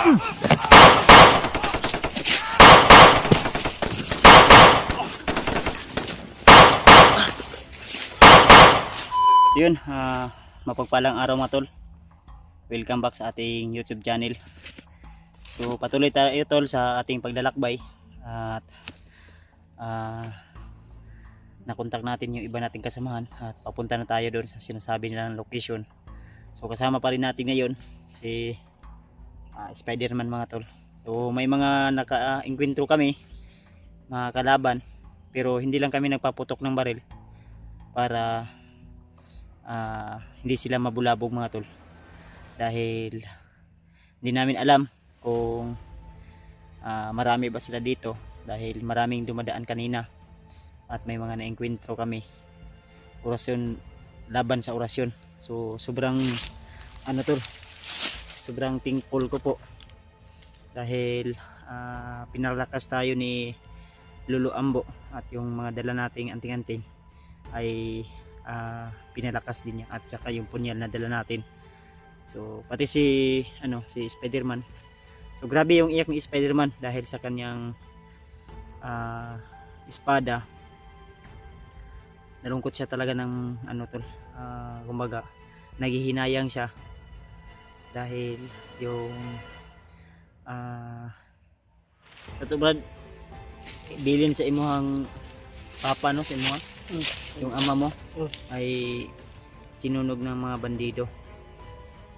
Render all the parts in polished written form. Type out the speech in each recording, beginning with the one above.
So yun, mapagpalang araw mga tol. Welcome back sa ating YouTube channel. So patuloy tayo tol sa ating paglalakbay at nakontak natin yung iba nating kasamahan at papunta na tayo doon sa sinasabi nilang location. So kasama pa rin natin ngayon si Spider-Man mga tol. So may mga naka-encuentro kami, mga kalaban, pero hindi lang kami nagpaputok ng baril para hindi sila mabulabog mga tol, dahil hindi namin alam kung marami ba sila dito, dahil maraming dumadaan kanina at may mga na-encuentro kami. Orasyon, laban sa orasyon. So sobrang sobrang thankful ko po dahil pinalakas tayo ni Lolo Ambo at yung mga dala nating anting-anting ay pinalakas din niya, at saka yung punyal na dala natin. So pati si Spider-Man. So grabe yung iyak ni Spider-Man dahil sa kanyang espada. Nalungkot siya talaga ng kumbaga naghihinayang siya dahil yung sa Brad, bilin sa imuhang papa no, sa imuhang yung ama mo ay sinunog ng mga bandido.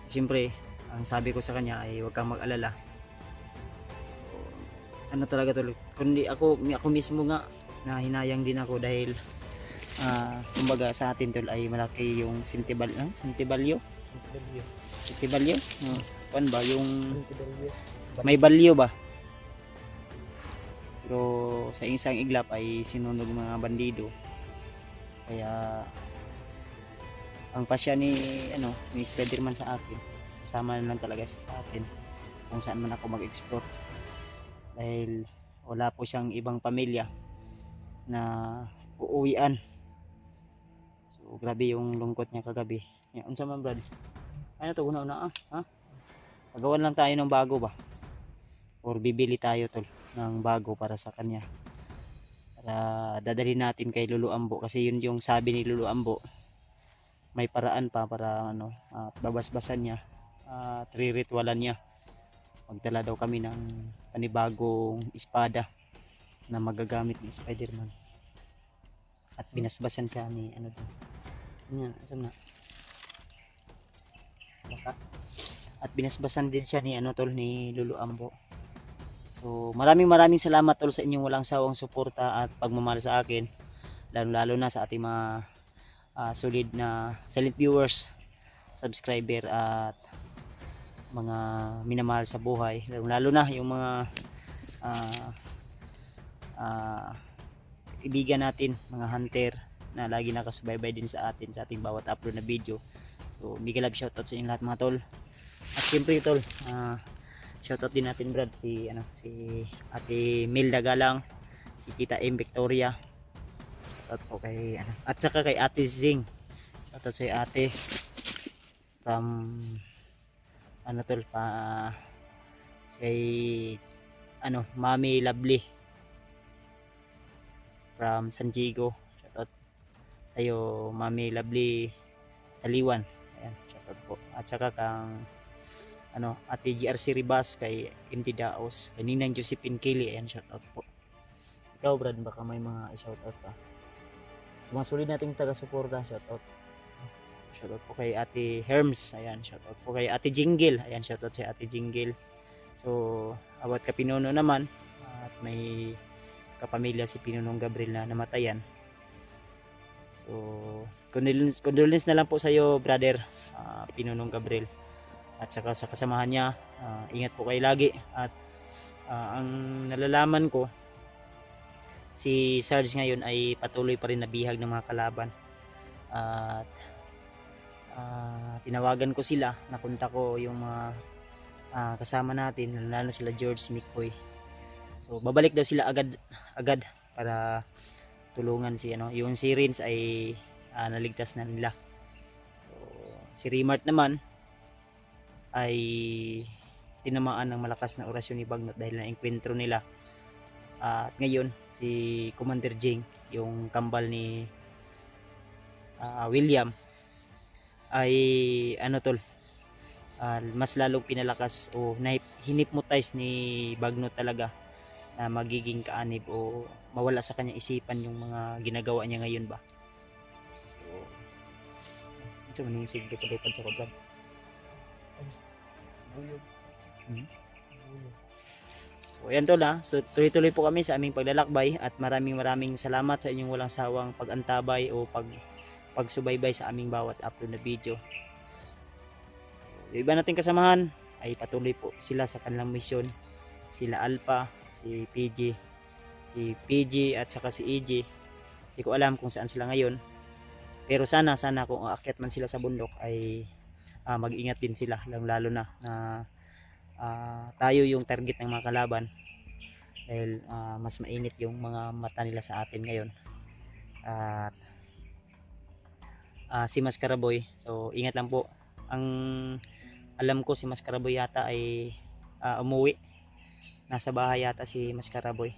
Siyempre ang sabi ko sa kanya ay huwag kang mag-alala. Talaga tol, kundi ako mismo nga na hinayang din ako dahil kumbaga sa atin tol ay malaki yung Sentibalyo kan ba yung may balyo ba, pero sa isang iglap ay sinunog mga bandido. Kaya ang pasya ni Spider-Man sa akin, sasama na lang talaga siya sa akin kung saan man ako mag-explore, dahil wala po siyang ibang pamilya na uuwian. So grabe yung lungkot niya kagabi. Unsa man brad? Ano to una pagawan lang tayo ng bago ba, or bibili tayo tol ng bago para sa kanya, para dadalhin natin kay Lolo Ambo, kasi yun yung sabi ni Lolo Ambo, may paraan pa para babasbasan niya at riritualan niya. Magdala daw kami ng panibagong espada na magagamit ni Spider-Man, at binasbasan siya ni at binasbasan din siya ni ni Lolo Ambo. So maraming salamat tol sa inyong walang sawang suporta at pagmamahal sa akin, lalo na sa ating mga solid na silent viewers, subscriber at mga minamahal sa buhay, lalo na yung mga ibigan natin, mga hunter na lagi nakasubaybay din sa atin sa ating bawat upload na video. So big love shoutout sa inyo lahat mga tol. At siyempre tol, shoutout din natin brad si Ate Milda Galang, si Tita M Victoria, shoutout po kay at saka kay Ate Zing, shoutout sa ate from tol si Mami Lovely from San Diego. Shoutout sa'yo Mami Lovely Saliwan. Ayan, shoutout po. At saka kang Ate GRC Ribas, kay MT Daos, kay Ninang Josephine Kelly. Ayan, shoutout po. Ikaw Brad, baka may mga i-shoutout ka. Mga sulit nating taga-suporta, shoutout. Shoutout po kay Ate Herms. Ayan, shoutout po kay Ate Jingle. Ayan, shoutout si Ate Jingle. So awat ka Pinuno naman, at may kapamilya si Pinunong Gabriel na namatayan. So condolence na lang po sa iyo brother, Pinunong Gabriel, at saka sa kasamahan niya. Ingat po kayo lagi. At ang nalalaman ko, si Sarge ngayon ay patuloy pa rin nabihag ng mga kalaban, at tinawagan ko sila, napunta ko yung mga kasama natin, lalo na sila George McCoy. So babalik daw sila agad para tulungan yung si Rins ay naligtas na nila. So, si Remart naman ay tinamaan ng malakas na orasyon ni Bagnot dahil na-enkwentro nila. At ngayon si Commander Jing, yung kambal ni William, ay ano tol, mas lalong pinalakas o hinipnotize ni Bagnot talaga na magiging kaanib o mawala sa kanyang isipan yung mga ginagawa niya ngayon ba. So ano yung siglo palipad sa Brad? So ayan tol ha. So tuloy-tuloy po kami sa aming paglalakbay at maraming salamat sa inyong walang sawang pag-antabay o pagsubaybay sa aming bawat upload na video. Yung iba nating kasamahan ay patuloy po sila sa kanilang misyon. Sila Alpha, si PG at saka si EG. Hindi ko alam kung saan sila ngayon. Pero sana kung aakyat man sila sa bundok ay mag-ingat din sila, lalo na tayo yung target ng mga kalaban dahil mas mainit yung mga mata nila sa atin ngayon. At si Maskaraboy, so ingat lang po. Ang alam ko si Maskaraboy yata ay umuwi, nasa bahay yata si Maskaraboy.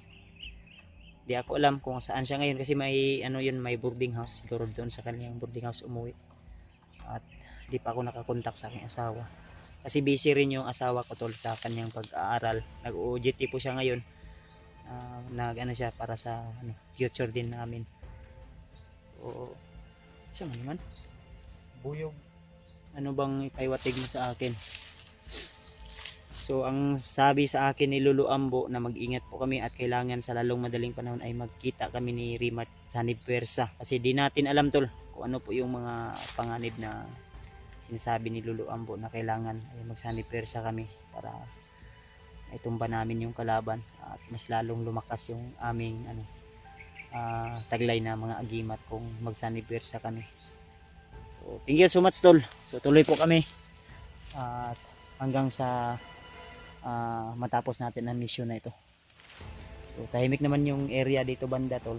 Di ako alam kung saan siya ngayon kasi may may boarding house, siguro doon sa kanyang boarding house umuwi. At di pa ako nakakontak sa aking asawa kasi busy rin yung asawa ko tol sa kanyang pag-aaral. Nag-OJT po siya ngayon, siya para sa future din namin. O siya man buyog, ano bang ipaiwatig mo sa akin? So ang sabi sa akin ni Lulu Ambo na mag-ingat po kami at kailangan sa lalong madaling panahon ay magkita kami ni Rimat sa Nipwersa kasi di natin alam tol kung ano po yung mga panganib na sinasabi ni Lulu Ambo na kailangan ay magsanipwersa kami para itumba namin yung kalaban at mas lalong lumakas yung aming taglay na mga agimat kung magsanipwersa kami. So thank you so much tol. So tuloy po kami at hanggang sa matapos natin ang mission na ito. So tahimik naman yung area dito banda tol.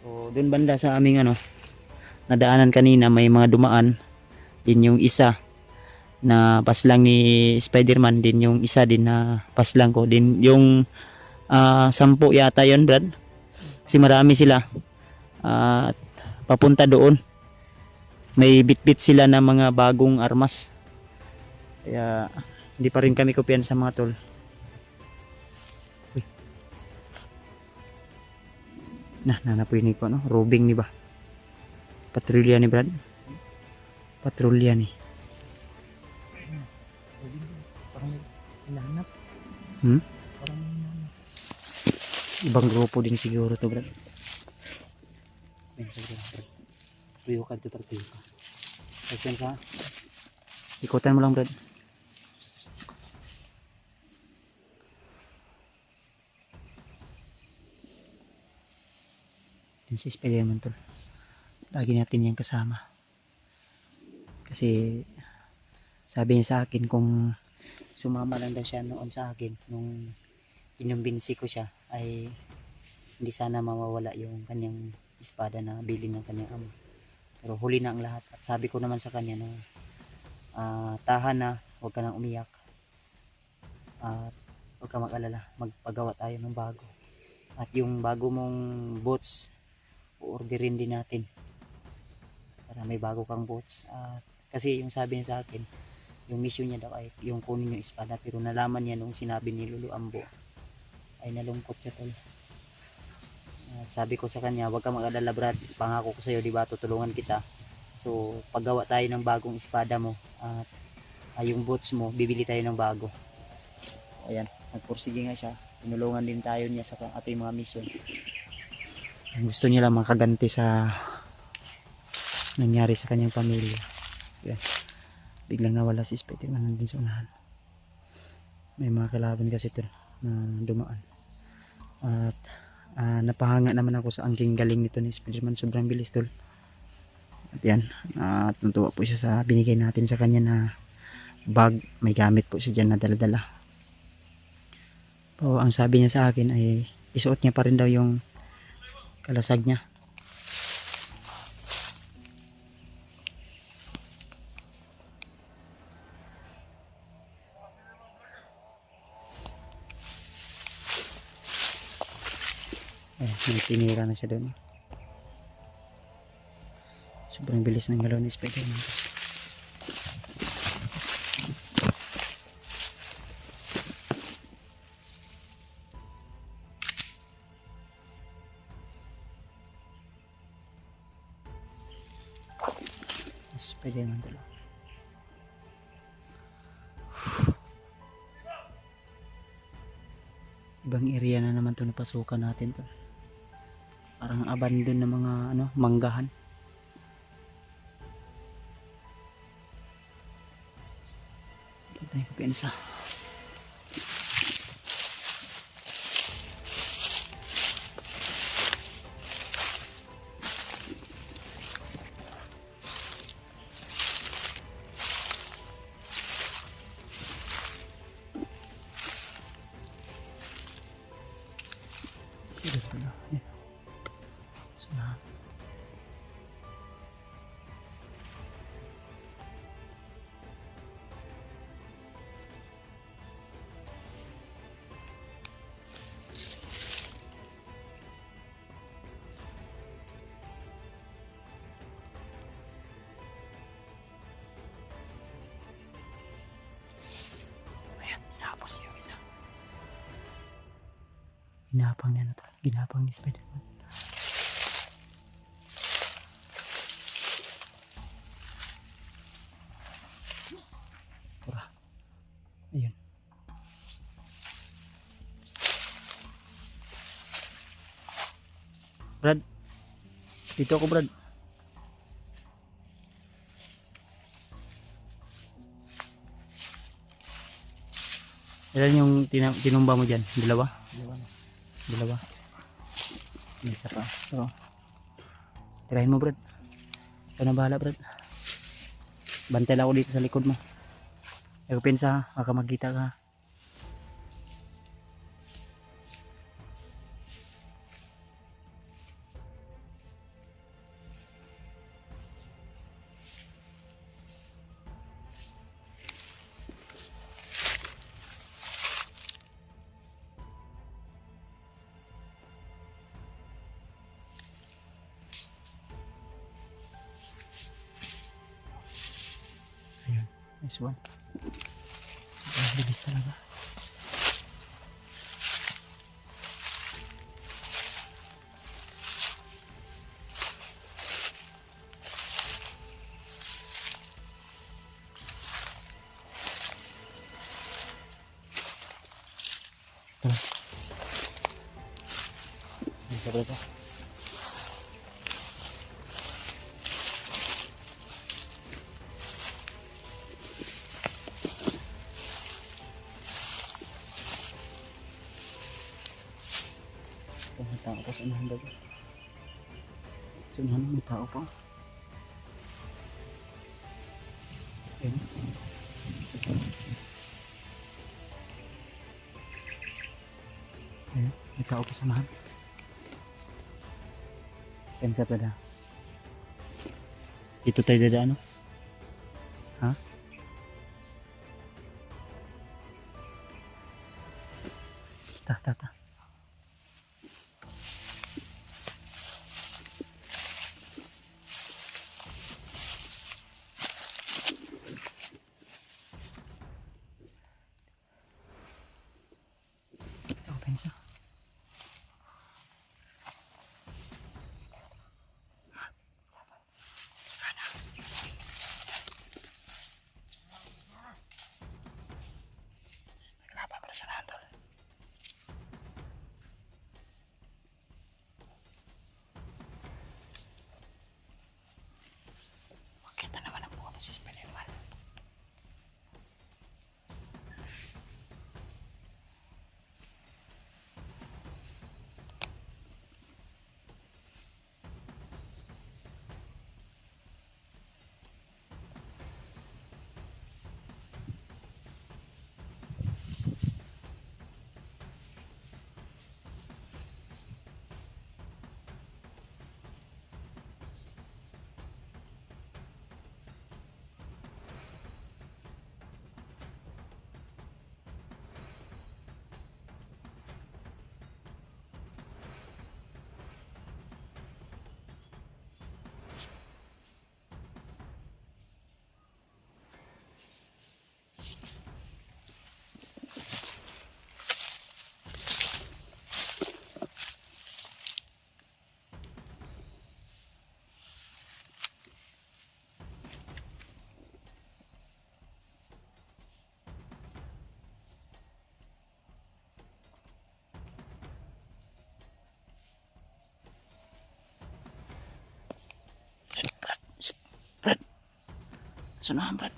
So dun banda sa aming nadaanan kanina may mga dumaan din, yung isa na paslang ni Spider-Man, din yung isa din na paslang ko, din yung 10 yata yon Brad kasi marami sila at papunta doon may bitbit sila na mga bagong armas kaya hindi pa rin kami kumpiyansa sa mga tol. Uy. Nanapuinig ko robing ni ba patrolya ni Brad, patrolya ni parang hinahanap parang ibang grupo din siguro to Brad. Ayan sa Brad, tuyo ka ito tuyo ka ayun sa ikutan mo lang Brad. Yan si Spider-Man tol, lagi natin yan kasama kasi sabi niya sa akin kung sumama lang daw siya noon sa akin nung inumbinsi ko siya ay hindi sana mawawala yung kanyang espada na bilin ng kanyang amo, pero huli na ang lahat. At sabi ko naman sa kanya na tahan na, huwag ka nang umiyak at huwag ka mag-alala, magpagawa tayo ng bago at yung bago mong boots orderin din natin para may bago kang boots. Kasi yung sabi niya sa akin yung mission niya daw ay yung kunin yung espada, pero nalaman niya nung sinabi ni Lulu Ambo ay nalungkot siya tol. At sabi ko sa kanya huwag ka mag-alala Brad, pangako ko sa iyo diba tutulungan kita, so paggawa tayo ng bagong espada mo at yung boots mo bibili tayo ng bago. Ayan, nagpursige nga siya, tinulungan din tayo niya sa ating mga mission. Gusto niya lang makaganti sa nangyari sa kanyang pamilya. Yan. Biglang nawala si Spider-Man nandun sa unahan. May mga kalaban kasi ito na dumaan. At napahanga naman ako sa angking galing nito ni Spider-Man, sobrang bilis tol. At yan, at natuwa po siya sa binigay natin sa kanya na bag. May gamit po siya dyan na dala-dala. So, ang sabi niya sa akin ay isuot niya pa rin daw yung kalasag niya. may tinira na siya doon. Sobrang bilis ng galaw ni Spider-Man. Spider-Man dalawa. Ibang area na naman to napasukan natin to. Parang abandon na mga manggahan. Kita tayo kapensa. Sige pala. Sunahan. Ayan, hinapos yung isa. Ginapang niya na to. Ginapang ni Spider-Man. Tura. Ayun. Brad. Dito ako, Brad. Ilan yung tinumba mo dyan? Dalawa? Dalawa. May isa pa. So, tirahin mo, Brad. Ikaw na bahala, Brad. Bantay lang ako dito sa likod mo. Ako pinsa, baka magkita ka. Ayun, nice one. Bilis talaga. Bisa berapa? May tao pa sa unahan daw. Sa unahan may tao pa. Ayun. Ayun, may tao pa sa unahan. Pensa pa na. Dito tayo dadaan, no? Ha? Ta. Ito, pensa. Kita naman ang buwan si Spider-Man. Sunahan, Brad.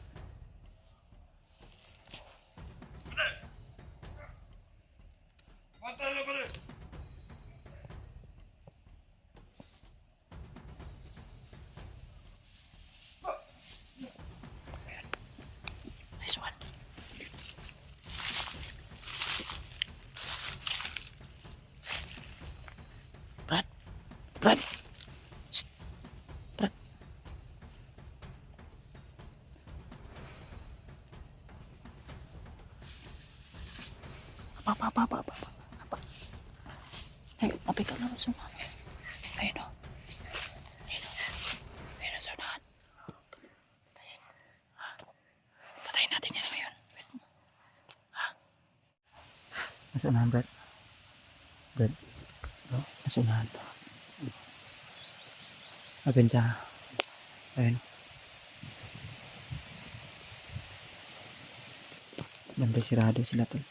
Nice one. Brad. Brad. Shh. Brad. Apa. Hey, api ka naman suma. Ayun o. Ayun o, sunahan. Patayin natin yan ngayon. Wait. Nasunahan, Brad. Brad. No? Nasunahan. Apin sa... Ayun. Bantay sirado sila tol.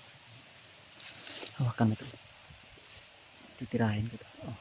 Hawakan mo tol. Titirahin ko to. Oh.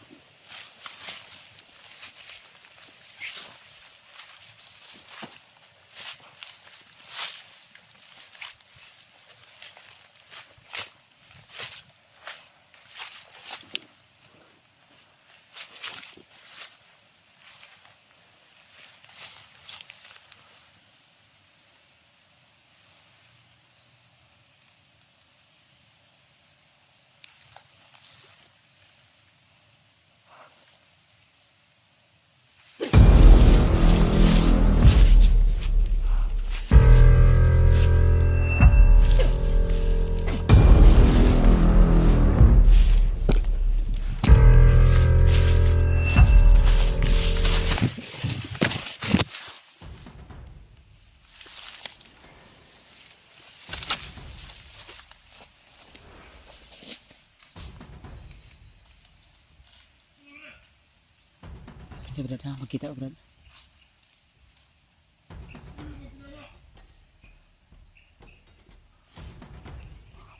Sa Brad ha, magkita Brad.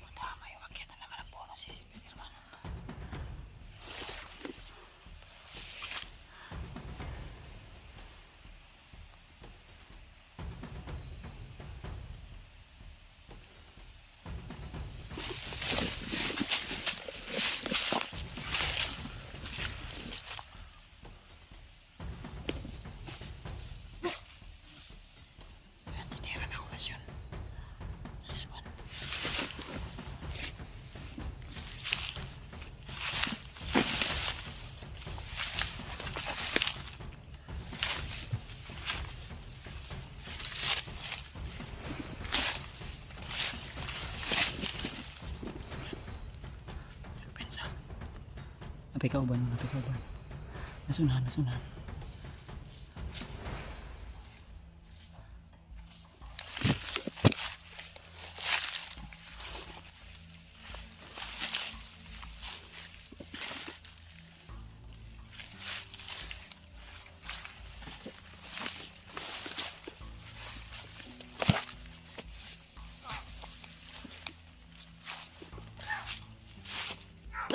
Madamay, magkita naman ang bonus si Spiderman. Nice one. Pensa. Napay ka uban. Nasunahan.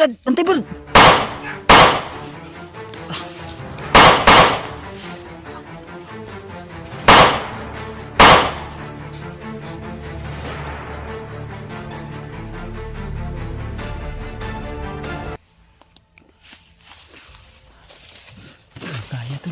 Brad, bantay Brad! Kaya to.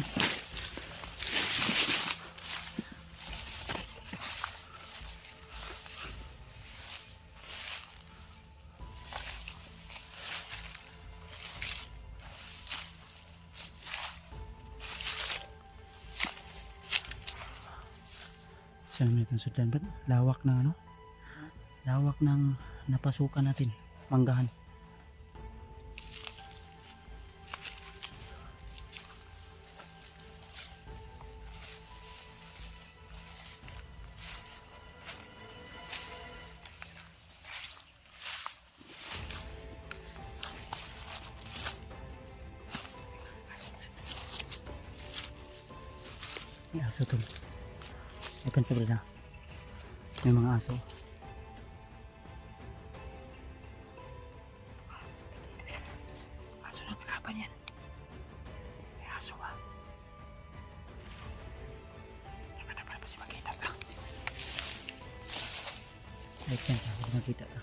Saan mo itong sudan, Brad? Lawak ng ano? Lawak ng napasukan natin. Manggahan. May aso to. May pansa Brad ha. May mga aso. Aso na kalaban yan. May aso ha. Dapat pa si makita ka. Wait yan, hindi makita na.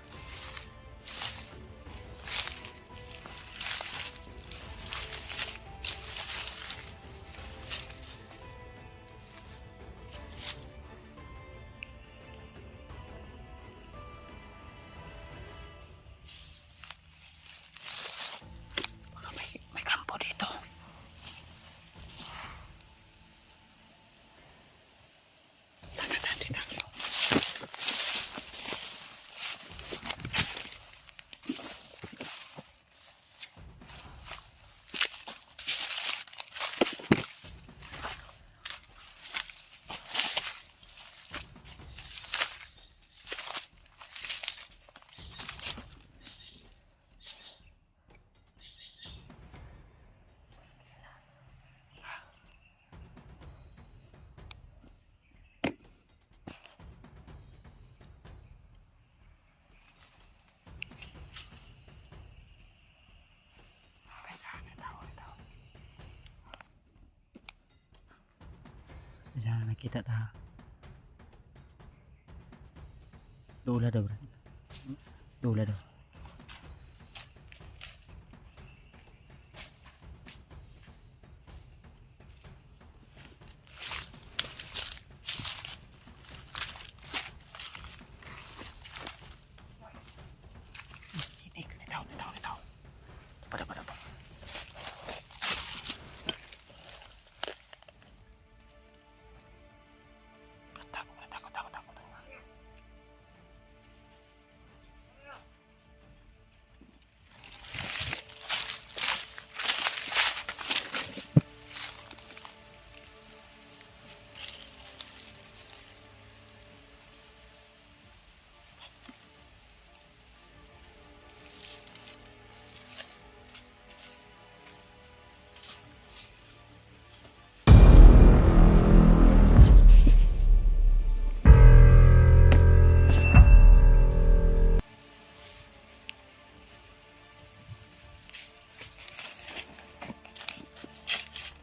Baka may kampo dito. Sana nakita ta. Dula daw. Dula daw. Litaw. Pada. Takot.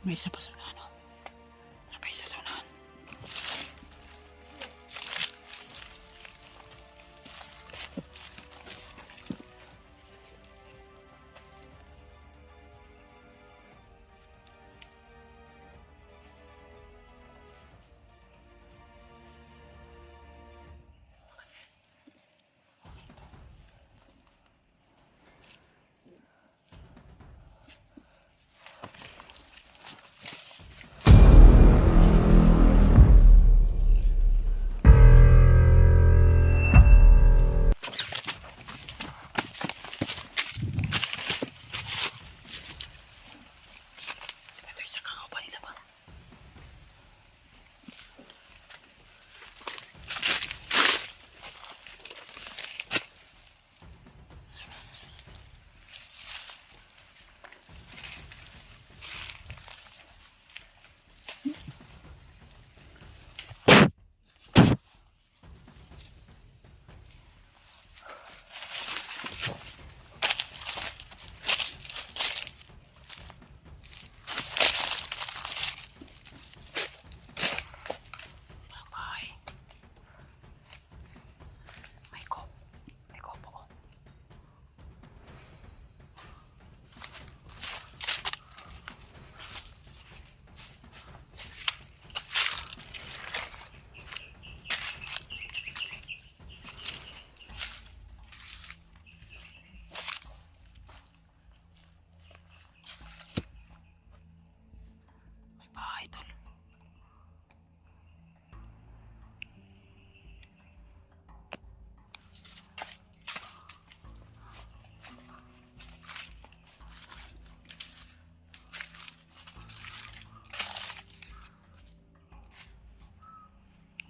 May isa pa sa unahan, no? May isa sa unahan.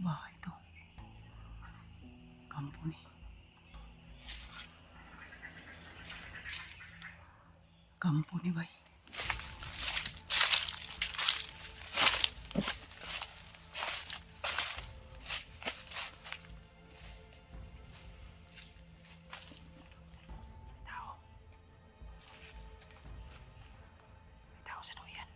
Wah, itu kampung nih. Kampung nih, bay. Tahu sedoyan.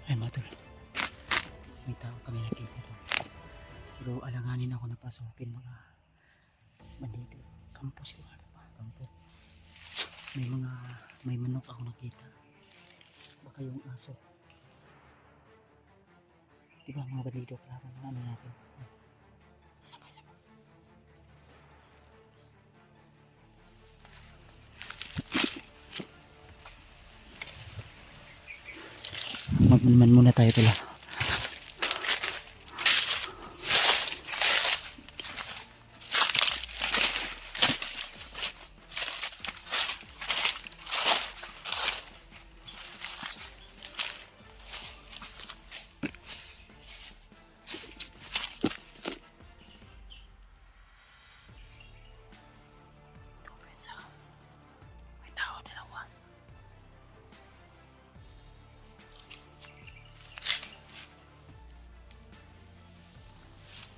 Ay mga tol, may tao kami nakita doon. Pero alanganin ako na pasukin mga bandido. Kampo siguro pa, kampo. May manok ako nakita. Baka yung aso. Diba mga bandido, klaro na ano natin. Sabay. Magmanman muna tayo pala. May tao dalawa.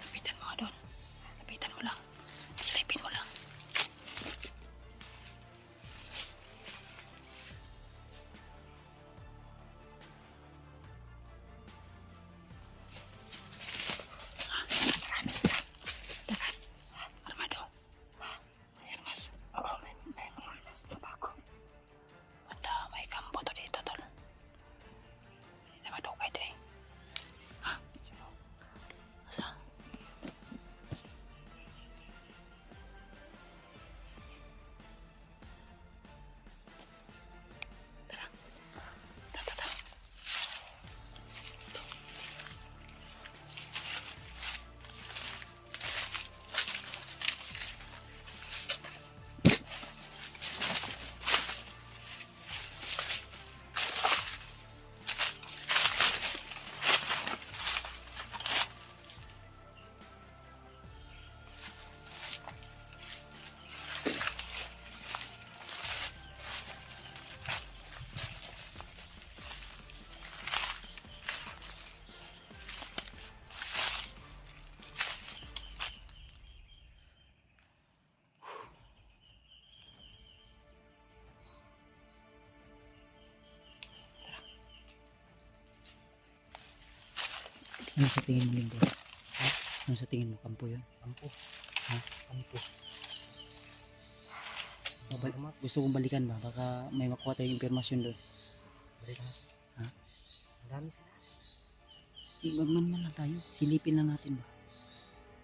Lapitan mo doon. Lapitan mo lang. Silipin mo lang. Marami sila. Dagan. Armado. May armas. Oo, may armas. Babago. Banda, may kampo to dito, tol. Hindi naman daw kayo, Dre. Ha? Sino? Asa? Tara. Ta. Ano sa tingin mo, Lindo? Ha? Ano sa tingin mo? Kampo yun? Kampo. Ha? Kampo. Gusto kong balikan ba? Baka may makuha tayong impormasyon doon. Balikan natin. Ha? Marami sila. Magman lang tayo. Silipin lang natin ba?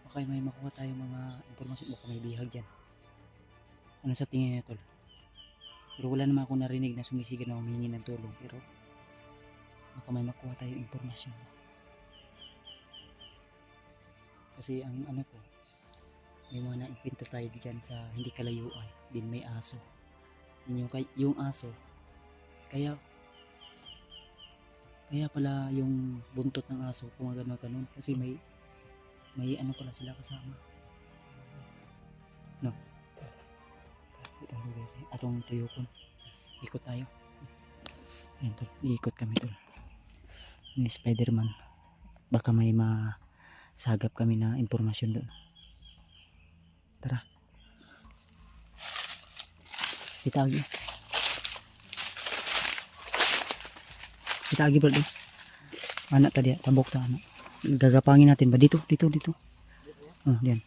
Baka may makuha tayong mga impormasyon. Baka may bihag dyan. Ano sa tingin niyo, tol? Pero wala naman ako narinig na sumisigaw na humingi ng tulong. Pero baka may makuha tayong impormasyon. Kasi ang ano ko, may mga naimpinto tayo dyan sa hindi kalayuan. Din may aso. Yung aso, kaya pala yung buntot ng aso kumagano ganun. Kasi may ano pala sila kasama. No? Atong tuyokon. Ikot tayo. Ayan tol, iikot kami tol. Ni Spider-Man. Baka may sagap kami na impormasyon doon. Tara. Itagi. Itagi bro. Anak tadi, tabok ta anak. Gagapangin natin ba dito? Oh, diyan.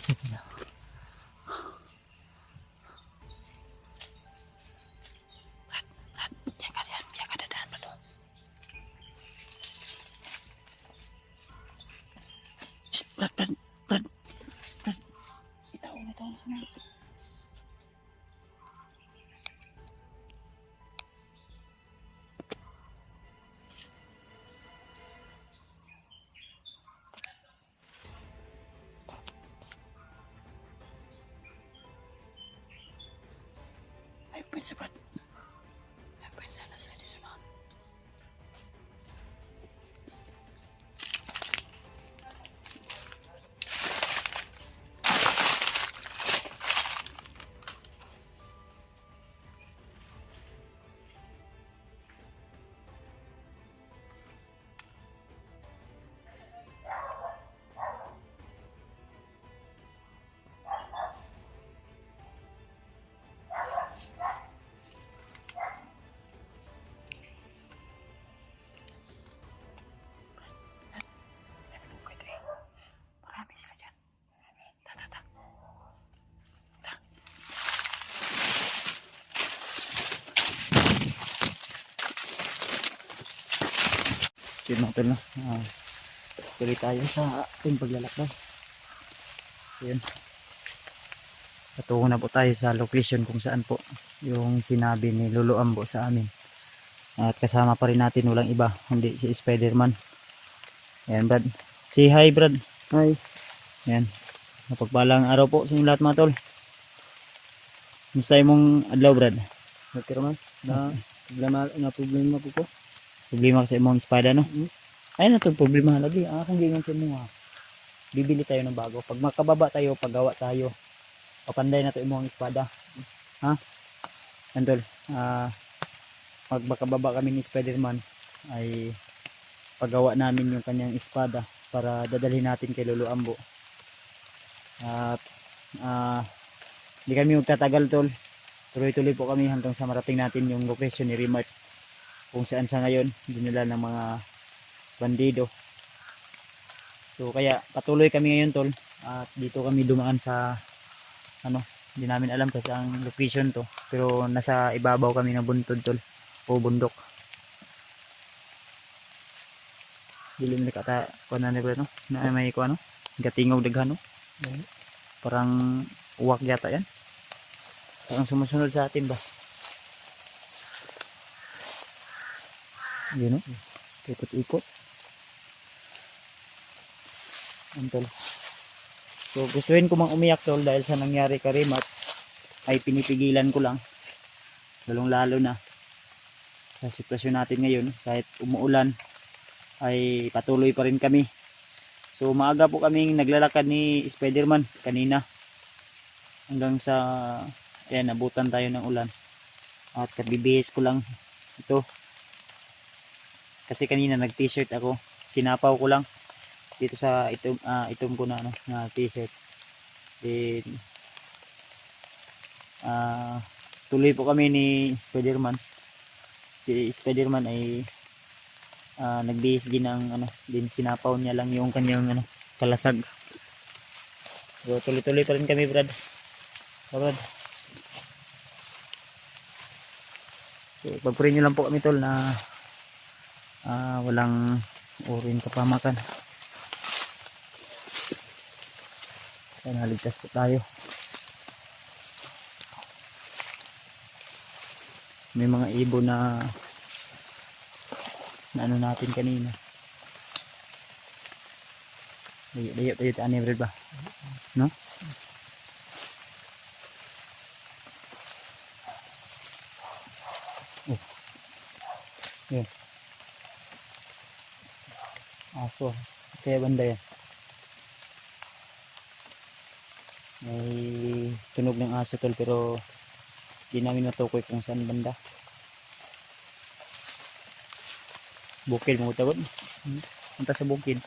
Sige na. Brad, jaga dadaan mo doon. Brad. Itaw na sana. Ay, pwede sa Brad. Yun mga tol, no? Tuloy tayo sa ating paglalakbay. Yun. Patungo na po tayo sa location kung saan po yung sinabi ni Lolo Ambo sa amin. At kasama pa rin natin, walang iba, hindi si Spider-Man. Ayan Brad. Say hi Brad. Hi. Ayan. Napagpalang araw po sa inyo lahat mga tol. Musta mong adlaw Brad? Okay raman. Na problema ko. Problema sa imong espada no? Ayun na to problema lagi. Akong gingon sa imo ha. Bibili tayo ng bago. Pag makababa tayo, paggawa tayo. Papanday na to imong espada. Ha? Andol. Pag makababa kami ni Spider-Man ay paggawa namin yung kanyang espada para dadalhin natin kay Lolo Ambo. At hindi kami magtatagal tol. Tuloy-tuloy po kami hanggang sa marating natin yung location ni Remart kung saan siya ngayon dinala ng mga bandido. So kaya patuloy kami ngayon tol, at dito kami dumaan sa hindi namin alam kasi ang location to, pero nasa ibabaw kami ng buntod tol o bundok. Dili mo kata kuan na no na may kuan gatingog daghan no. Parang uwak yata yan. Parang sumusunod sa atin ba? Yun o. Ikot-ikot. Tol. So gustuin ko mang umiyak tol dahil sa nangyari kay Remat ay pinipigilan ko lang. Lalong lalo na sa sitwasyon natin ngayon, kahit umuulan ay patuloy pa rin kami. So maaga po kaming naglalakad ni Spider-Man kanina hanggang sa ayan, nabutan tayo ng ulan. At kabibihis ko lang ito kasi kanina nag t-shirt ako, sinapaw ko lang dito sa itom ko na na t-shirt. Then tuloy po kami ni Spider-Man. Si Spider-Man ay nagbihis din ng din sinapaw niya lang yung kanyang kalasag. So tuloy-tuloy pa rin kami Brad. Brad. So pagpurin nyo lang po kami tol na walang uring kapamakan. Sana ligtas po tayo. May mga ibon na natin kanina. Layo tayo ni Brad ba? No? Oh. Yeah. Aso. Kaya banda yan. May tunog ng aso tol pero di namin natukoy kung saan banda. Bukid mo tawag. Punta sa bukid.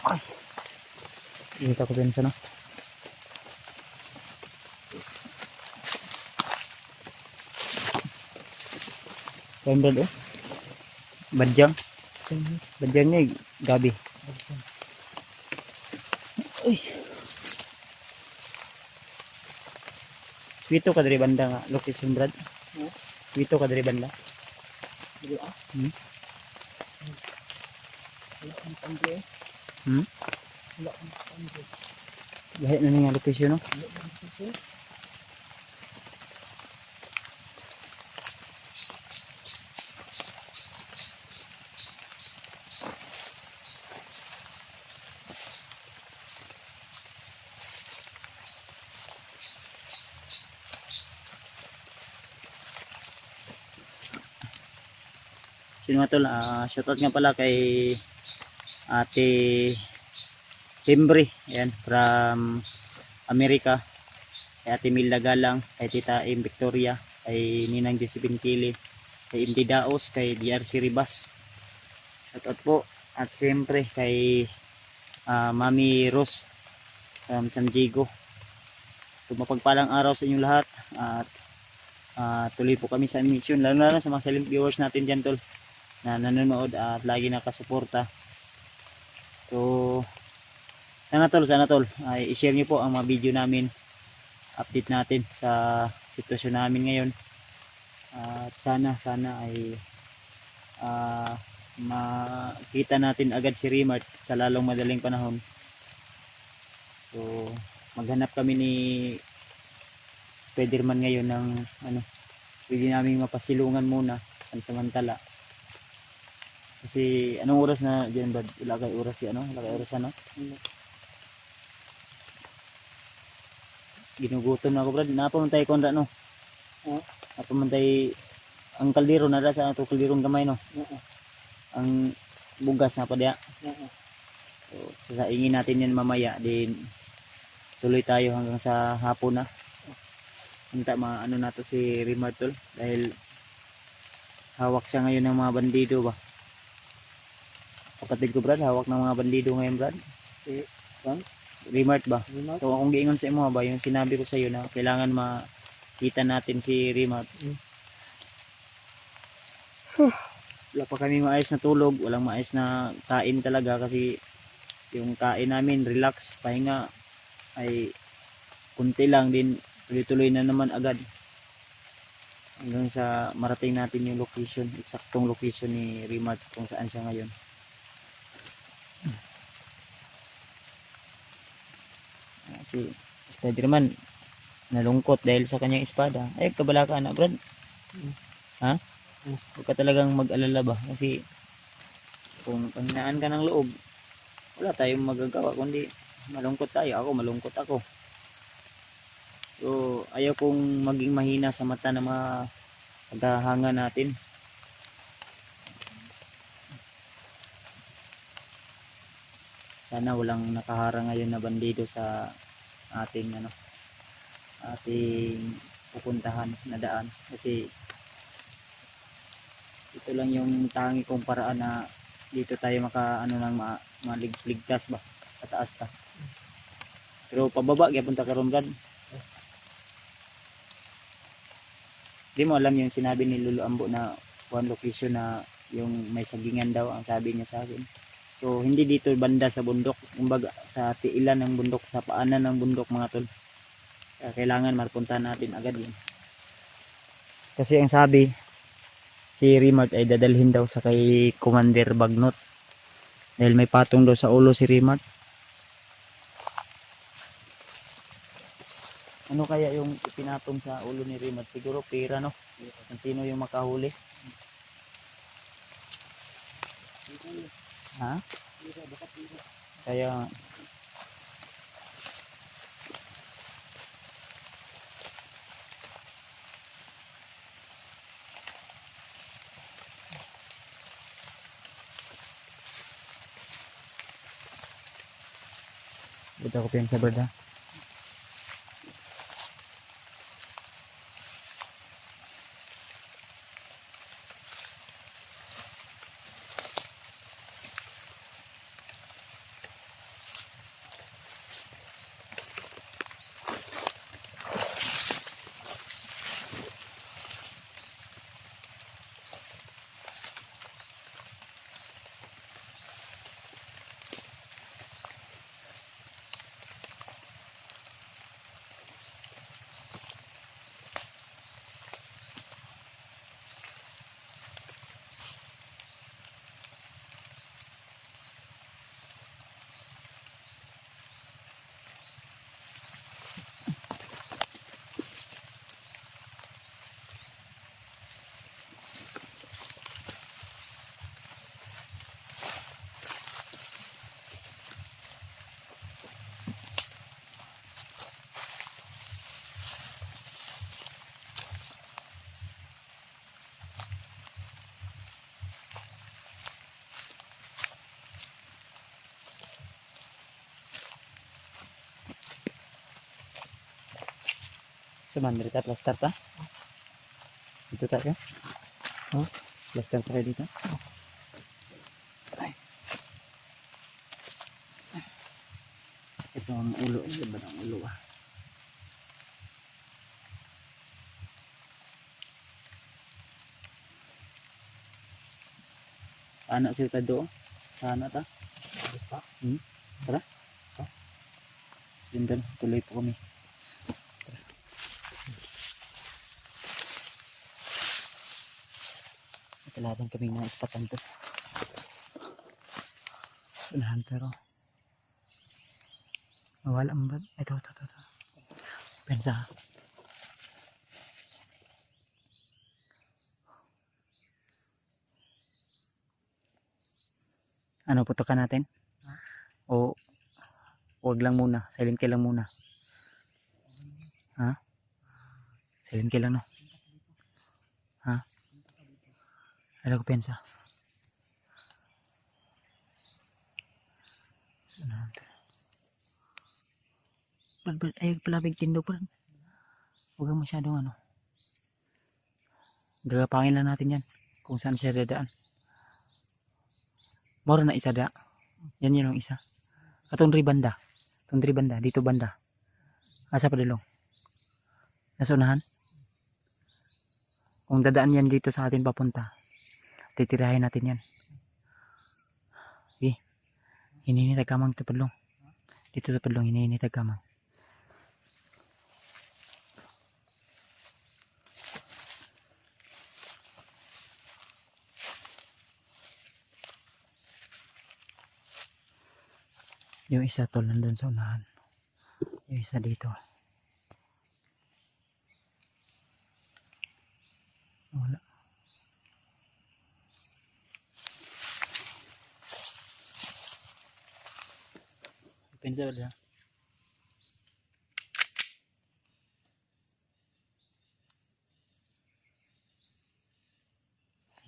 Ay. Kita ko pinsa no. Pembrad oh. Badjang. Badjang ni gabi. Uy. Wito ka dari banda nga location Brad. Wito ka dari banda. Dili ah. Wala kang pangge. Wala kang pangge. Lahat na nga location no. Sino nga tol, shoutout nga pala kay Ate Timbre, ayan, from Amerika, kay Ate Milda Galang, kay Tita M. Victoria, kay Ninang Josephine Kili, kay MD Daos, kay DRC Ribas, shoutout po. At siyempre kay Mami Rose from San Diego. So mapagpalang araw sa inyong lahat at tuloy po kami sa mission, lalo na sa mga silent viewers natin dyan tol na nanonood at lagi nakasuporta. So sana tol ay i-share nyo po ang mga video namin, update natin sa sitwasyon namin ngayon. At sana ay makita natin agad si Rimart sa lalong madaling panahon. So maghanap kami ni Spiderman ngayon ng pwede namin mapasilungan muna pansamantala. Kasi anong oras na diyan, Brad? Wala kay oras di wala kay oras Ginugutom na ako, Brad. Napamantay ko no. Napamantay ang kaldero na sa ato kalderong gamay no. Ang bugas na pa diya. So sasaingin natin yan mamaya, din tuloy tayo hanggang sa hapon na. Hinta na to si Rimart tol, dahil hawak siya ngayon ng mga bandido ba. Kapatid ko, Brad, hawak ng mga bandido ngayon, Brad. Si Rimart ba? So akong giingon sa imo ba, yung sinabi ko sa iyo na kailangan makita natin si Rimart. Wala pa kami maayos na tulog, walang maayos na kain talaga, kasi yung kain namin relax, pahinga ay kunti lang, din tuloy-tuloy na naman agad hanggang sa marating natin yung location, eksaktong location ni Rimart kung saan siya ngayon. Si Spiderman nalungkot dahil sa kanyang espada. Ay, kabala ka na, Brad. Ha? Huwag ka talagang mag-alala ba, kasi kung panghinaan ka ng loob, wala tayong magagawa kundi malungkot tayo. Ako, malungkot ako. So ayaw kong maging mahina sa mata ng mga paghahanga natin. Sana walang nakaharang ngayon na bandido sa ating ating pupuntahan na daan, kasi ito lang yung tangi kong paraan na dito tayo maligtas ba sa taas pa. Pero pababa gyapon ta karon, Brad. Di mo alam yung sinabi ni Lolo Ambo na one location na yung may sagingan daw ang sabi niya sa akin. So hindi dito banda sa bundok, kumbaga sa tiilan ng bundok, sa paanan ng bundok mga tol. Kaya kailangan mapuntahan natin agad yun. Kasi ang sabi, si Rimart ay dadalhin daw sa kay Commander Bagnot dahil may patong daw sa ulo si Rimart. Ano kaya yung pinatong sa ulo ni Rimart? Siguro pera, no? Kung sino yung makahuli. Ha? Kaya ito ko pinsa, Brad, ha? Sa mandrita, plaster ta? Dito tayo? Oh, plaster pa kayo dito? Ay. Ito ang ulo. Ito ba ang ulo, ah? Anak siya ta doon? Sana ta? Tara? Yun, tuloy po kami. Wala din kaming na-ispatan to. Unahan pero mawala ang bag. Ito. Pensa. Ano, putukan natin? O wag lang muna, silent kill lang muna. Ha? Silent kill lang, no? Ha? Ano ko pensa? Ay, palabig tindo pa rin. Huwag kang masyadong ano. Gagapangin lang natin yan. Kung saan siya dadaan. Moro na isa da. Yan yun ang isa. Atong banda. Dito banda. Asa pa dilong? Nasa unahan? Kung dadaan yan dito sa atin papunta, titirahin natin yan. Okay. Hininitag kamang tapadlong. Dito tapadlong, hininitag kamang. Yung isa tol nandun sa unahan. Yung isa dito. Wala. Pensa ba dyan?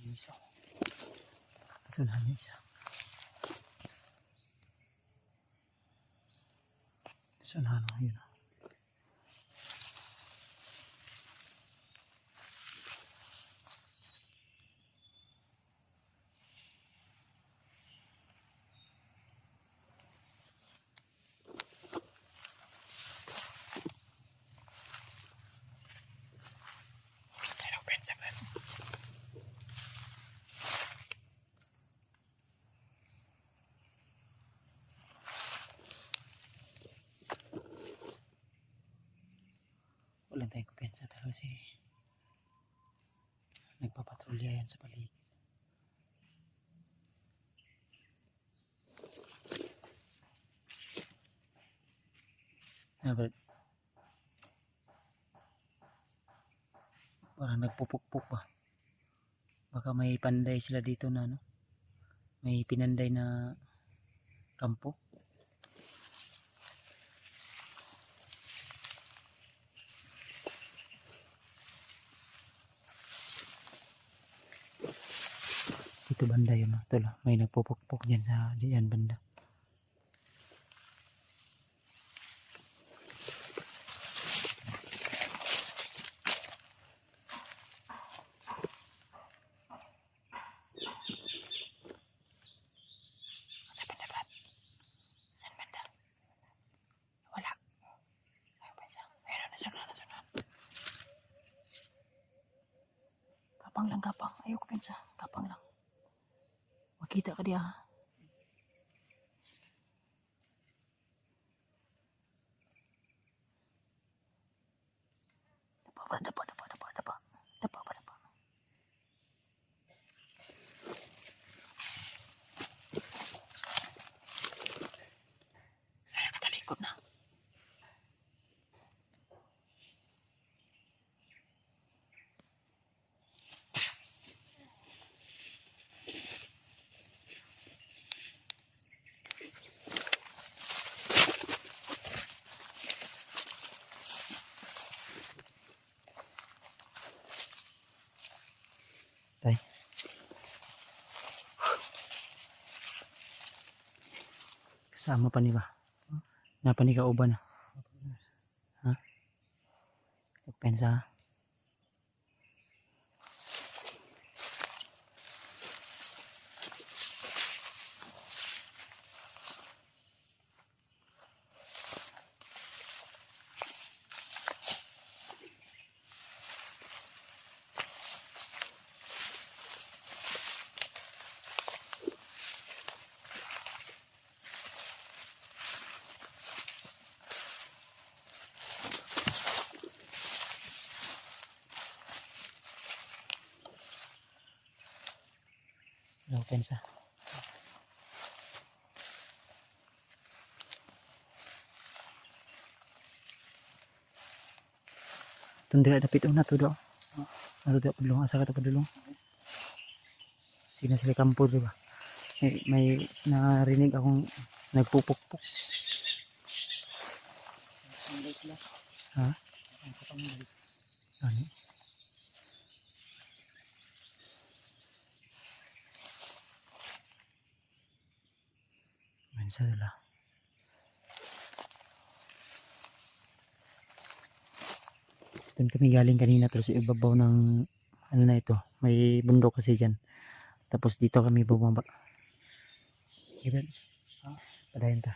Yung isa. Sa unahan yung isa. Saan yun? Walang tayong kupensa talaga si nagpapatrolya yan sa paligid. But parang nagpupukpuk ba? Baka may panday sila dito na ano? May pinanday na kampo. Dito banda yun, no? Tulo, may nagpupukpok dyan sa diyan banda. Sa banda ba? Saan banda? Wala. Ayun pa isa. Ayun, nasa. Kapang lang, kapang. Ayoko pinsa. Kapang lang. Makita ka diya. Dapa. Ay, nakatalikod na. Tay. Kasama pa ni ba? Napani ka uban na. Ha? Pensa. Open sa. Tundra dapit una to do. Ano daw padulong asa ka to padulong. Sina sila kampo di ba? May narinig akong nagpupukpok. Ha? Ano? Mansa dala. Doon kami galing kanina pero sa ibabaw ng ano na ito. May bundok kasi dyan. Tapos dito kami bumaba. Iban? Padayon ta.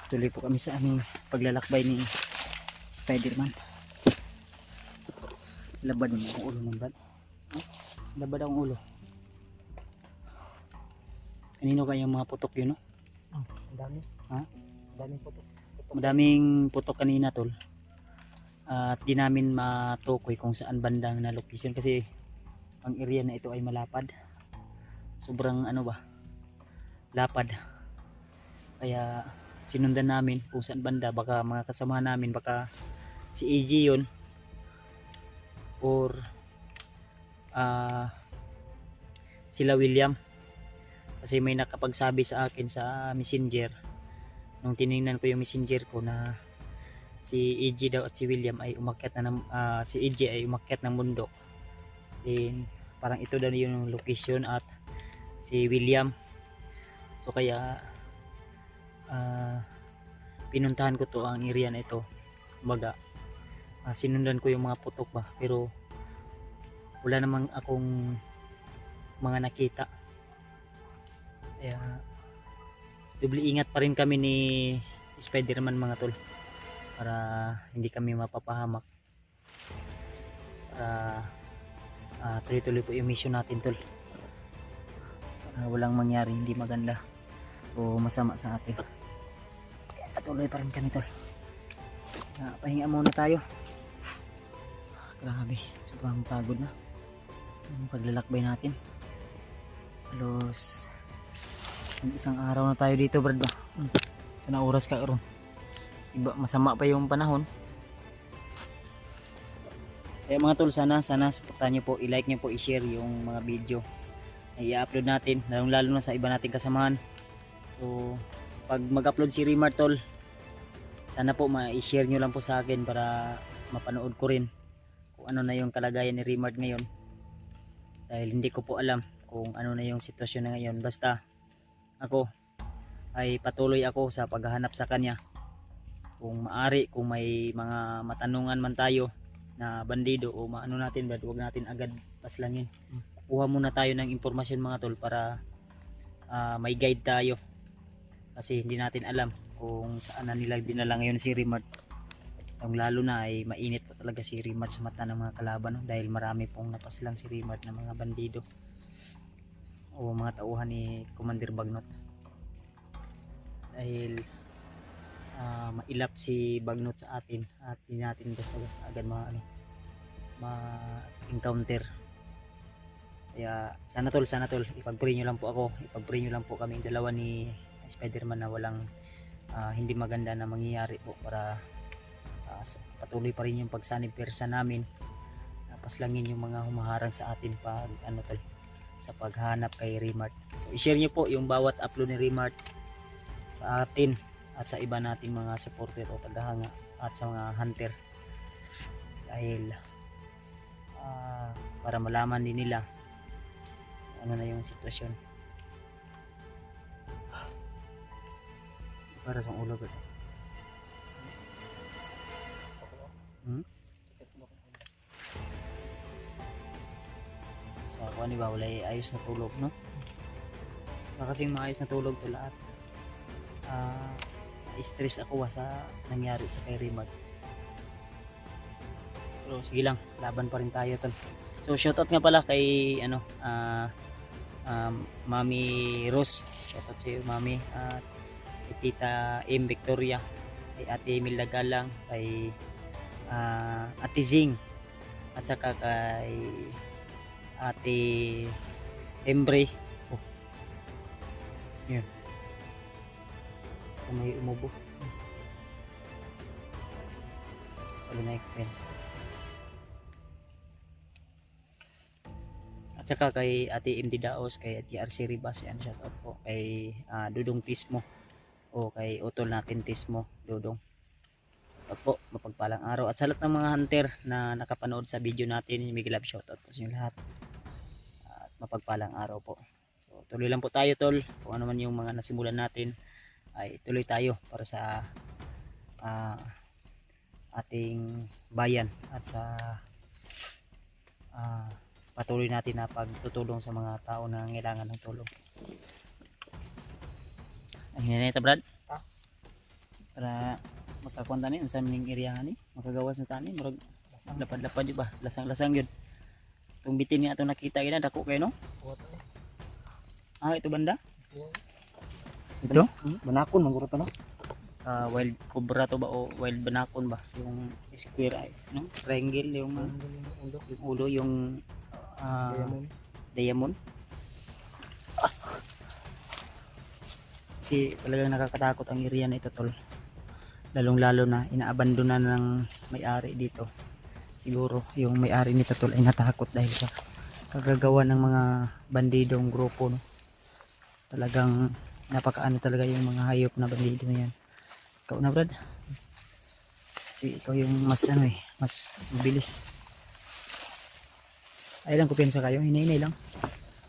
Tuloy po kami sa aming paglalakbay ni Spider-Man. Labad mo ang ulo ng bad. Labad ang ulo. Kanino kayang mga putok yun, no? Ang dami. Ha? Ang daming putok. Madaming putok kanina, tol. At di namin matukoy kung saan bandang na location kasi ang area na ito ay malapad. Sobrang ano ba? Lapad. Kaya sinundan namin kung saan banda, baka mga kasama namin, baka si AG yun or sila William, kasi may nakapagsabi sa akin sa messenger nung tiningnan ko yung messenger ko na si AG daw at si William ay umakyat na si AG ay umakyat ng bundok. Then parang ito daw yung location at si William, so kaya pinuntahan ko to ang area na ito. Kumbaga sinundan ko yung mga putok ba, pero wala namang akong mga nakita. Kaya dubli ingat pa rin kami ni Spider-Man mga tol, para hindi kami mapapahamak, para tuloy-tuloy po yung mission natin tol, para walang mangyari hindi maganda o masama sa atin. Patuloy pa rin kami tol. Pahinga muna tayo. Grabe, sobrang pagod na yung paglalakbay natin. Halos isang araw na tayo dito brad ba. Sana oras ka ron. Iba, masama pa yung panahon. Kaya mga tol, sana supportan nyo po, i-like nyo po, i-share yung mga video na i-upload natin, lalo na sa iba nating kasamahan. So pag mag-upload si Rimart tol, sana po ma-share nyo lang po sa akin para mapanood ko rin kung ano na yung kalagayan ni Rimart ngayon, dahil hindi ko po alam kung ano na yung sitwasyon na ngayon. Basta ako ay patuloy ako sa paghahanap sa kanya. Kung maari, kung may mga matanungan man tayo na bandido o maano natin, but huwag natin agad paslangin. Kuha muna tayo ng impormasyon mga tol para may guide tayo, kasi hindi natin alam kung saan na nila dinala ngayon si Rimart. Yung lalo na ay mainit pa talaga si Rimart sa mata ng mga kalaban, no? Dahil marami pong napaslang si Rimart ng mga bandido o mga tauhan ni Commander Bagnot. Dahil mailap si Bagnot sa atin at hindi natin basta-basta agad ma-encounter. Kaya sana tol, ipag-pray nyo lang po ako, ipag-pray nyo lang po kaming dalawa ni Spider-Man na walang hindi maganda na mangyayari po, para patuloy pa rin yung pagsanib persa namin, paslangin yung mga humaharang sa atin pag tol, sa paghanap kay Rimart. So i-share nyo po yung bawat upload ni Rimart sa atin at sa iba nating mga supporter o tagahanga at sa mga hunter, dahil para malaman din nila ano na yung sitwasyon. Para sa ulo ba? So ako ni ba, wala ayos na tulog, no? Kasing maayos na tulog to lahat. Stress ako sa nangyari sa kay Rimart. Pero sige lang, laban pa rin tayo tol. So shoutout nga pala kay Mami Rose. Shoutout sa iyo Mami, at kay Tita M Victoria, kay Ate Emilda Galang, kay Ate Zing, at saka kay Ate Embre. Oh. Yun. Kung may umubo. Wala na expense. At saka kay Ate MD Daos, kay GRC Ribas, yan, shoutout po. Kay Dudong Tismo, o kay Utol natin Tismo, Dudong. Shoutout po, mapagpalang araw. At sa lahat ng mga hunter na nakapanood sa video natin, may love shoutout po sa inyo lahat. At mapagpalang araw po. So tuloy lang po tayo tol, kung ano man yung mga nasimulan natin ay tuloy tayo para sa ating bayan at sa patuloy natin na pagtutulong sa mga tao na kailangan ng tulong. Ayun na ito Brad, para makakuan tani unsa maning area ni makagawas na tani, murag lapad-lapad di ba, lasang-lasang yun. Itong bitin ni ato nakita gina dako kay no. Ito banda. Ito? Banakon manguro to no. Wild cobra to ba o wild banakon ba? Yung square eye, no? Triangle yung ulo, yung diamond. Kasi talagang nakakatakot ang area na ito tol. Lalong-lalo na inaabandonan ng may-ari dito. Siguro yung may-ari nito tol ay natakot dahil sa kagagawa ng mga bandidong grupo, no? Talagang napakaano talaga yung mga hayop na bandido na yan. Ikaw na Brad, kasi ikaw yung mas mas mabilis. Ay lang kupiyansa kayo, hinay lang,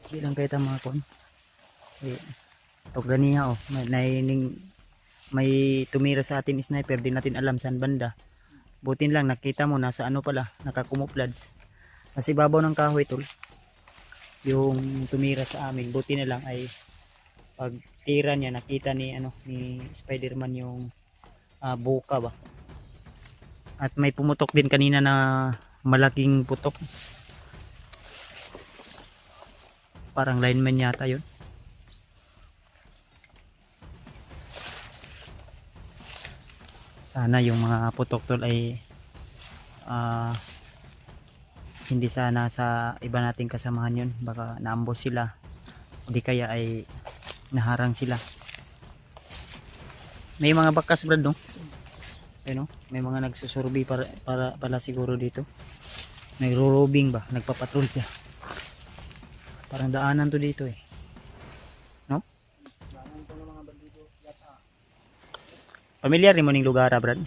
hindi lang kayo mga kon. Ito ganiya may tumira sa atin sniper, di natin alam saan banda. Butin lang nakita mo nasa ano pala, nakakumuplods kasi babaw ng kahoy tol yung tumira sa amin. Buti na lang ay pag tira niya nakita ni ni Spider-Man yung buka ba, at may pumutok din kanina na malaking putok, parang lineman yata yun. Sana yung mga putok tol ay hindi sana sa iba nating kasamahan yun, baka naambos sila, hindi kaya ay naharang sila. May mga bakas Brad no? Ayun, no? May mga nagsusurvey para siguro dito. Nagro-robing ba? Nagpapatrol siya. Parang daanan to dito eh. No? Daanan to ng mga bandido yata. Pamilyar ni mo ning lugar, Brad?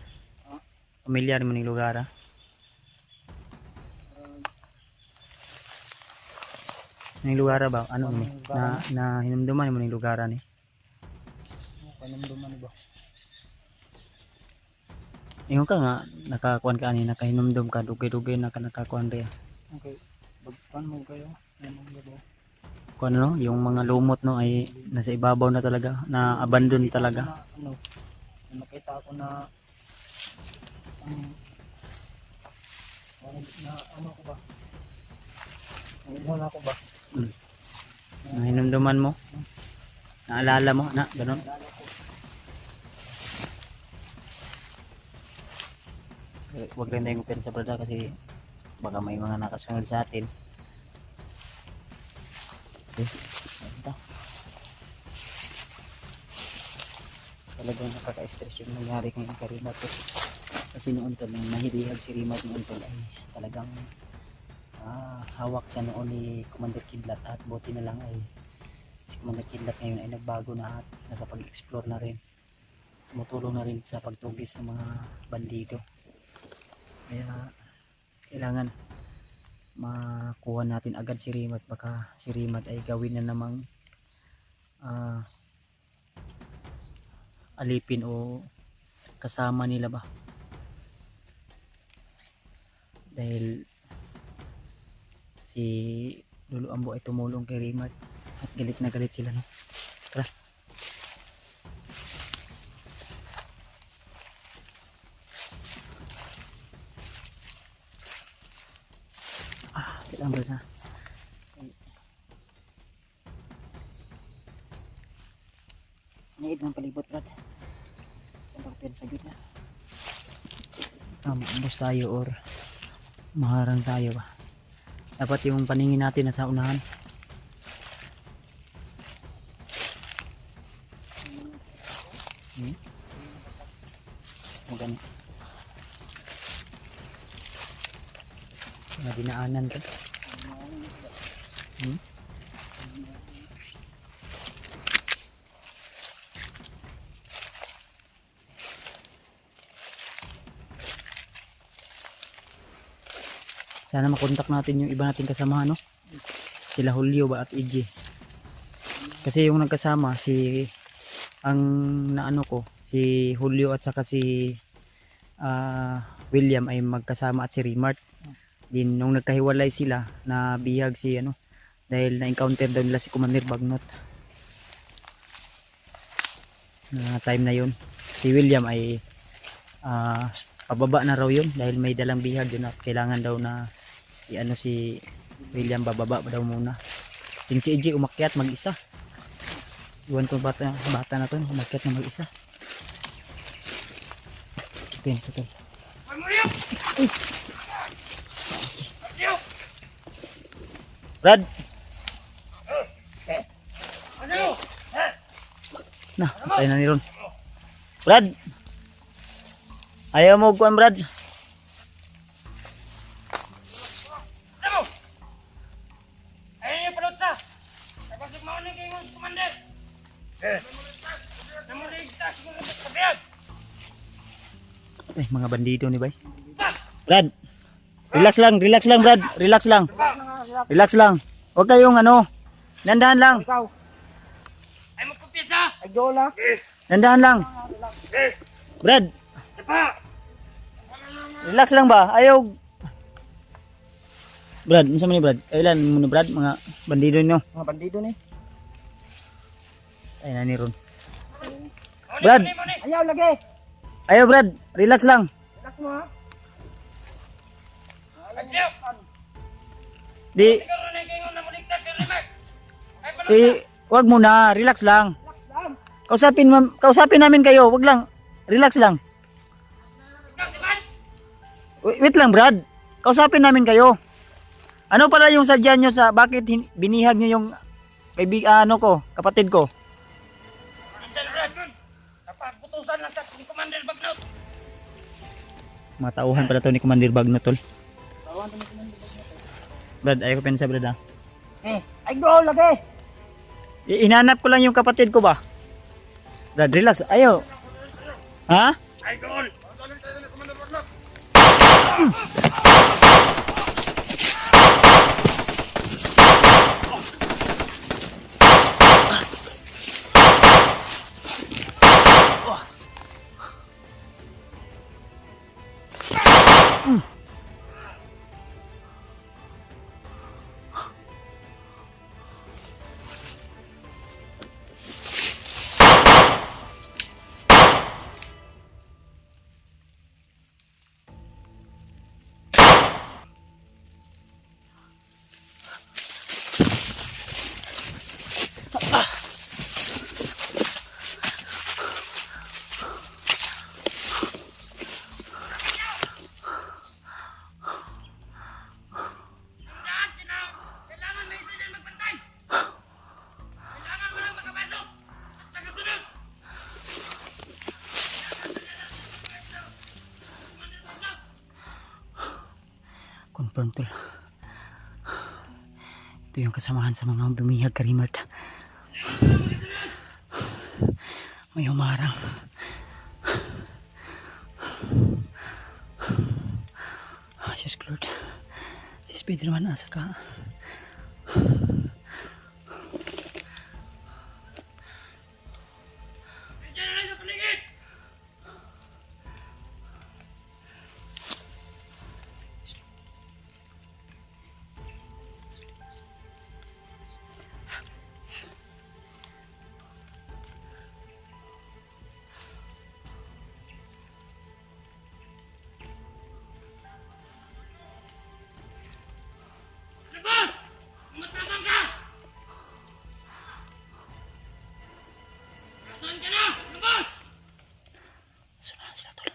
Ha? Pamilyar mo ning lugar? Ning lugar ba? Ano ni? Na hinumduman mo ning lugar ni? Panumduman ba? Ingon ka nga nakakuan ka ani, nakahinumdum ka, dugay-dugay na ka nakakuan rin. Okay. Bagpan mo kayo. Ano ba? Kung ano, yung mga lumot no ay nasa ibabaw na talaga, na abandon talaga. Ano? Nakita ko na ano ko ba? Wala ko ba? Na hinumduman mo. Naalala mo na ganun. Huwag rin tayong open sa brada kasi baka may mga nakasunod sa atin. Okay. Ganda. Talagang nakaka-stress yung nangyari kay Karima to. Kasi noon to nang nahilihag si Rimat noon to ay talagang hawak siya noon ni Commander Kidlat at buti na lang ay si Commander Kidlat ngayon ay nagbago na at nakapag-explore na rin. Tumutulong na rin sa pagtugis ng mga bandido. Kaya kailangan makuha natin agad si Rimat, baka si Rimat ay gawin na namang alipin o kasama nila ba, dahil si Lolo Ambo ay tumulong kay Rimat at galit na galit sila, no? Tara. Lang na. Niid ng palibot, Brad. Pagpapir sa gitna. Maambos tayo or maharang tayo ba. Dapat yung paningin natin nasa unahan. Maganda. Mga dinaanan ka. Sana makontak natin yung iba nating kasama, no? Sila Julio ba at EJ. Kasi yung nagkasama si ang naano ko, si Julio at saka si William ay magkasama at si Rimart. Din nung nagkahiwalay sila, na bihag si ano dahil na-encounter daw nila si Commander Bagnot. Na time na yun, si William ay pababa na raw yun dahil may dalang bihag yun at kailangan daw na i-ano si William, bababa daw muna. Yung si EJ umakyat mag-isa. Iwan ko bata na to, umakyat na mag-isa. Pensa to. Brad! Nah, tayo na ni Ron. Brad! Ayaw mo kuan, Brad? Eh, mga bandido ni bay. Brad! Relax lang, Brad. Relax lang. Relax lang. Huwag kayong ano. Dandahan lang. Ikaw. Ay magkumpisa! Ay Jola. Dandahan lang. Brad. Relax lang ba? Ayaw. Brad, ano ni Brad? Kailan mo na Brad? Mga bandido nyo. Mga bandido ni. Ay na ni Ron. Brad. Ayaw lagi. Ayaw Brad. Relax lang. Relax mo ha. Di. Wag muna. Relax lang. Kausapin namin kayo. Wag lang. Relax lang. Wait lang Brad. Kausapin namin kayo. Ano pala yung sadya nyo sa bakit binihag nyo yung kapatid ko? Napagputusan lang sa Commander Bagnot. Mga tauhan pala to ni Commander Bagnot tol. Brad, ayaw ko pensa Brad ha. Idol, lagi! Inanap ko lang yung kapatid ko ba? Brad, relax. Ayo. Ha? Idol! Idol tayo na Commander Bagnot! Kailangan may isa dyan magbantay! Kailangan mo lang makapasok! At tagasunod! Confirm tol. Ito yung kasamahan sa mga bumihag karimart. May humarang. Diyos Lord. Si Spiderman asa ka. Nandiyan na lang sa paligid! Labas! Matabang ka! Nasaan ka na? Labas! Sunahan sila tol.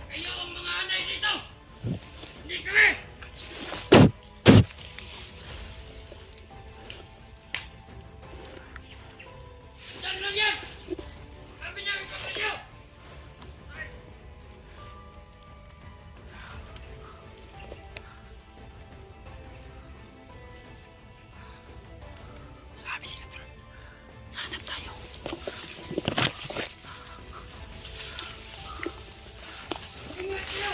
Kayo ang mga anay dito! Hindi kami! Saan lang yan? Sabi niya ang kapatid niyo! Sabi sila tol. Hanap tayo. Ingat niyo!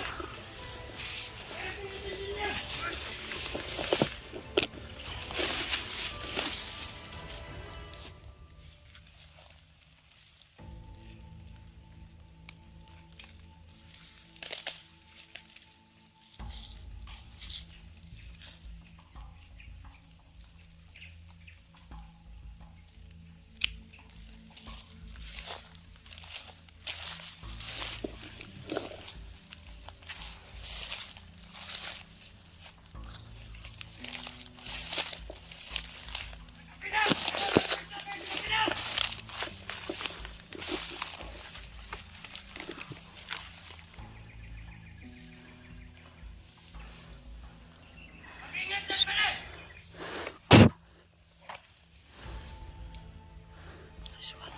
Kaya pulitin niyo! Mag-ingat ka pala! Nice one.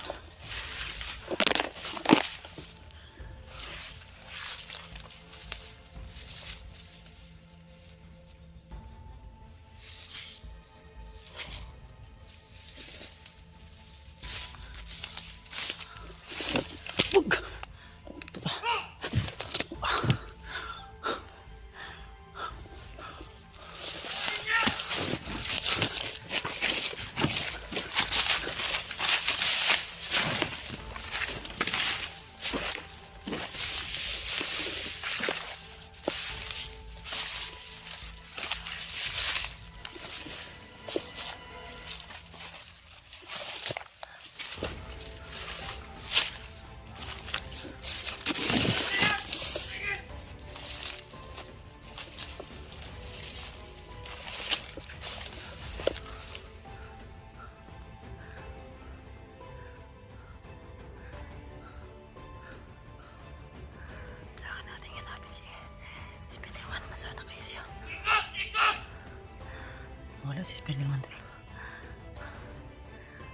Wala si Spiderman tol.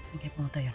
Saan kaya pumunta yun?